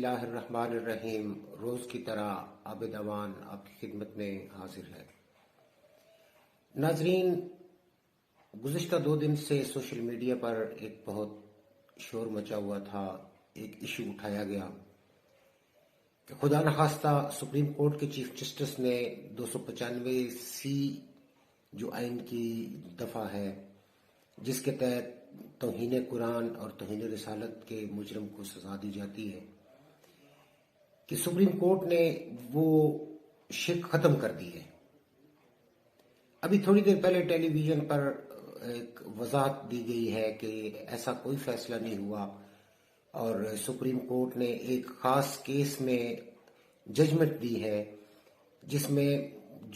اللہ الرحمن الرحیم روز کی طرح عابدوان آپ کی خدمت میں حاضر ہے۔ ناظرین، گزشتہ 2 دن سے سوشل میڈیا پر ایک بہت شور مچا ہوا تھا، ایک ایشو اٹھایا گیا کہ خدا نخواستہ سپریم کورٹ کے چیف جسٹس نے 295C جو آئین کی دفعہ ہے جس کے تحت توہین قرآن اور توہین رسالت کے مجرم کو سزا دی جاتی ہے، کہ سپریم کورٹ نے وہ شرک ختم کر دی ہے۔ ابھی تھوڑی دیر پہلے ٹیلی ویژن پر ایک وضاحت دی گئی ہے کہ ایسا کوئی فیصلہ نہیں ہوا اور سپریم کورٹ نے ایک خاص کیس میں ججمنٹ دی ہے جس میں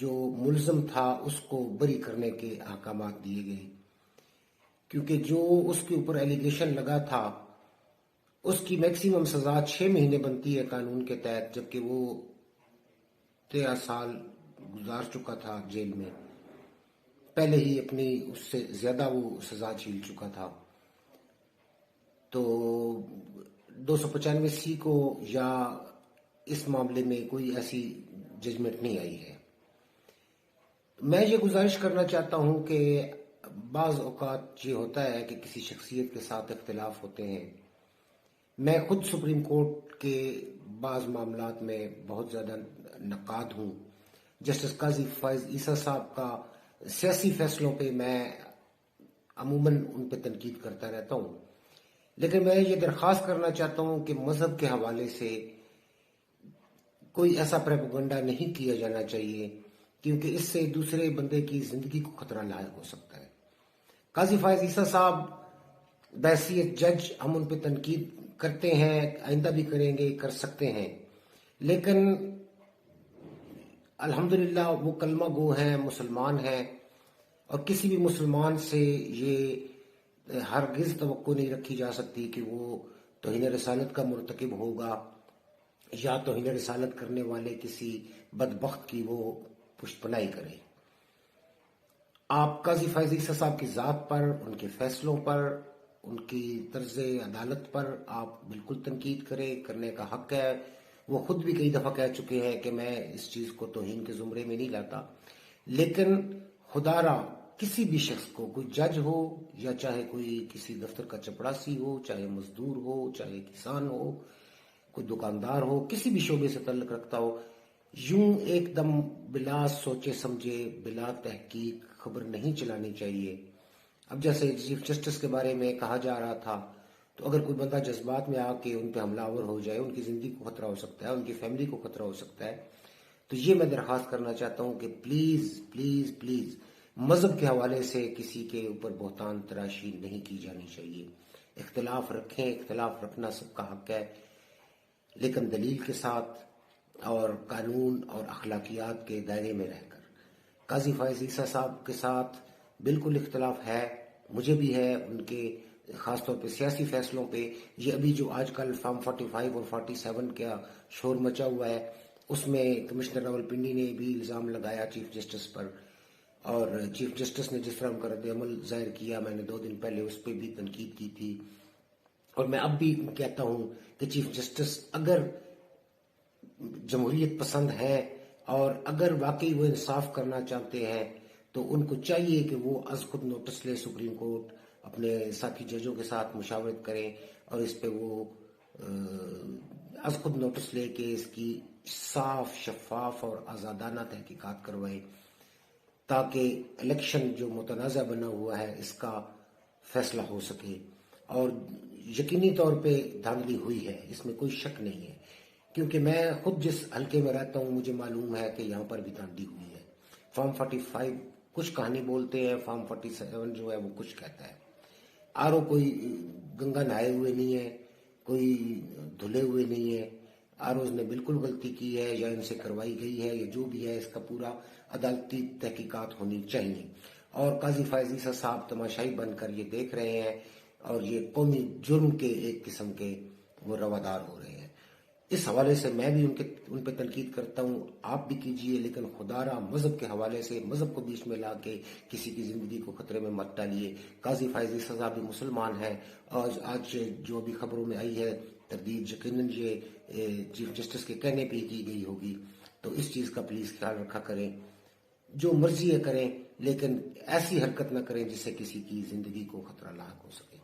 جو ملزم تھا اس کو بری کرنے کے احکامات دیے گئے، کیونکہ جو اس کے اوپر ایلیگیشن لگا تھا اس کی میکسیمم سزا 6 مہینے بنتی ہے قانون کے تحت، جبکہ وہ 13 سال گزار چکا تھا جیل میں، پہلے ہی اپنی اس سے زیادہ وہ سزا جھیل چکا تھا۔ تو 295C کو یا اس معاملے میں کوئی ایسی ججمنٹ نہیں آئی ہے۔ میں یہ گزارش کرنا چاہتا ہوں کہ بعض اوقات یہ ہوتا ہے کہ کسی شخصیت کے ساتھ اختلاف ہوتے ہیں۔ میں خود سپریم کورٹ کے بعض معاملات میں بہت زیادہ نقاد ہوں۔ جسٹس قاضی فائز عیسیٰ صاحب کا سیاسی فیصلوں پہ میں عموماً ان پہ تنقید کرتا رہتا ہوں، لیکن میں یہ درخواست کرنا چاہتا ہوں کہ مذہب کے حوالے سے کوئی ایسا پروپیگنڈا نہیں کیا جانا چاہیے، کیونکہ اس سے دوسرے بندے کی زندگی کو خطرہ لاحق ہو سکتا ہے۔ قاضی فائز عیسیٰ صاحب بحیثیت جج ہم ان پہ تنقید کرتے ہیں، آئندہ بھی کریں گے، کر سکتے ہیں، لیکن الحمدللہ وہ کلمہ گو ہیں، مسلمان ہیں، اور کسی بھی مسلمان سے یہ ہرگز توقع نہیں رکھی جا سکتی کہ وہ توہین رسالت کا مرتکب ہوگا یا توہین رسالت کرنے والے کسی بدبخت کی وہ پشت پناہی کرے۔ آپ قاضی فائز عیسیٰ صاحب کی ذات پر، ان کے فیصلوں پر، ان کی طرز عدالت پر آپ بالکل تنقید کرنے کا حق ہے۔ وہ خود بھی کئی دفعہ کہہ چکے ہیں کہ میں اس چیز کو توہین کے زمرے میں نہیں لاتا، لیکن خدا را کسی بھی شخص کو، کوئی جج ہو یا چاہے کوئی کسی دفتر کا چپڑاسی ہو، چاہے مزدور ہو، چاہے کسان ہو، کوئی دکاندار ہو، کسی بھی شعبے سے تعلق رکھتا ہو، یوں ایک دم بلا سوچے سمجھے، بلا تحقیق خبر نہیں چلانی چاہیے۔ اب جیسے چیف جسٹس کے بارے میں کہا جا رہا تھا، تو اگر کوئی بندہ جذبات میں آ کے ان پہ حملہ آور ہو جائے، ان کی زندگی کو خطرہ ہو سکتا ہے، ان کی فیملی کو خطرہ ہو سکتا ہے۔ تو یہ میں درخواست کرنا چاہتا ہوں کہ پلیز پلیز پلیز مذہب کے حوالے سے کسی کے اوپر بہتان تراشی نہیں کی جانی چاہیے۔ اختلاف رکھیں، اختلاف رکھنا سب کا حق ہے، لیکن دلیل کے ساتھ اور قانون اور اخلاقیات کے دائرے میں رہ کر۔ قاضی فائز عیسیٰ صاحب کے ساتھ بالکل اختلاف ہے، مجھے بھی ہے، ان کے خاص طور پہ سیاسی فیصلوں پہ۔ یہ ابھی جو آج کل فارم 45 اور 47 کا شور مچا ہوا ہے، اس میں کمشنر راولپنڈی نے بھی الزام لگایا چیف جسٹس پر، اور چیف جسٹس نے جس طرح ان کا رد عمل ظاہر کیا، میں نے 2 دن پہلے اس پہ بھی تنقید کی تھی، اور میں اب بھی کہتا ہوں کہ چیف جسٹس اگر جمہوریت پسند ہے اور اگر واقعی وہ انصاف کرنا چاہتے ہیں تو ان کو چاہیے کہ وہ از خود نوٹس لے، سپریم کورٹ اپنے ساتھی ججوں کے ساتھ مشاورت کریں اور اس پہ وہ از خود نوٹس لے کے اس کی صاف، شفاف اور آزادانہ تحقیقات کروائیں، تاکہ الیکشن جو متنازع بنا ہوا ہے اس کا فیصلہ ہو سکے۔ اور یقینی طور پہ دھاندلی ہوئی ہے، اس میں کوئی شک نہیں ہے، کیونکہ میں خود جس حلقے میں رہتا ہوں مجھے معلوم ہے کہ یہاں پر بھی دھاندلی ہوئی ہے۔ فارم 45 کچھ کہانی بولتے ہیں، فارم 47 جو ہے وہ کچھ کہتا ہے۔ کوئی گنگا نہائے ہوئے نہیں ہے، کوئی دھلے ہوئے نہیں ہے، آروز نے بالکل غلطی کی ہے یا ان سے کروائی گئی ہے، یا جو بھی ہے اس کا پورا عدالتی تحقیقات ہونی چاہیے۔ اور قاضی فائز عیسیٰ صاحب تماشائی بن کر یہ دیکھ رہے ہیں اور یہ قومی جرم کے ایک قسم کے وہ روادار ہو رہے ہیں۔ اس حوالے سے میں بھی ان پہ تنقید کرتا ہوں، آپ بھی کیجئے، لیکن خدا را مذہب کے حوالے سے مذہب کو بیچ میں لا کے کسی کی زندگی کو خطرے میں مت ڈالیے۔ قاضی فائز عیسیٰ صاحب بھی مسلمان ہیں، اور آج جو بھی خبروں میں آئی ہے تردید یقیناً یہ چیف جسٹس کے کہنے پہ ہی کی گئی ہوگی. تو اس چیز کا پلیز خیال رکھا کریں. جو مرضی ہے کریں لیکن ایسی حرکت نہ کریں جس سے کسی کی زندگی کو خطرہ لاحق ہو سکے.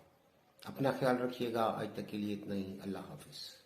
اپنا خیال رکھیے گا. آج تک کے لیے اتنا ہی. اللہ حافظ.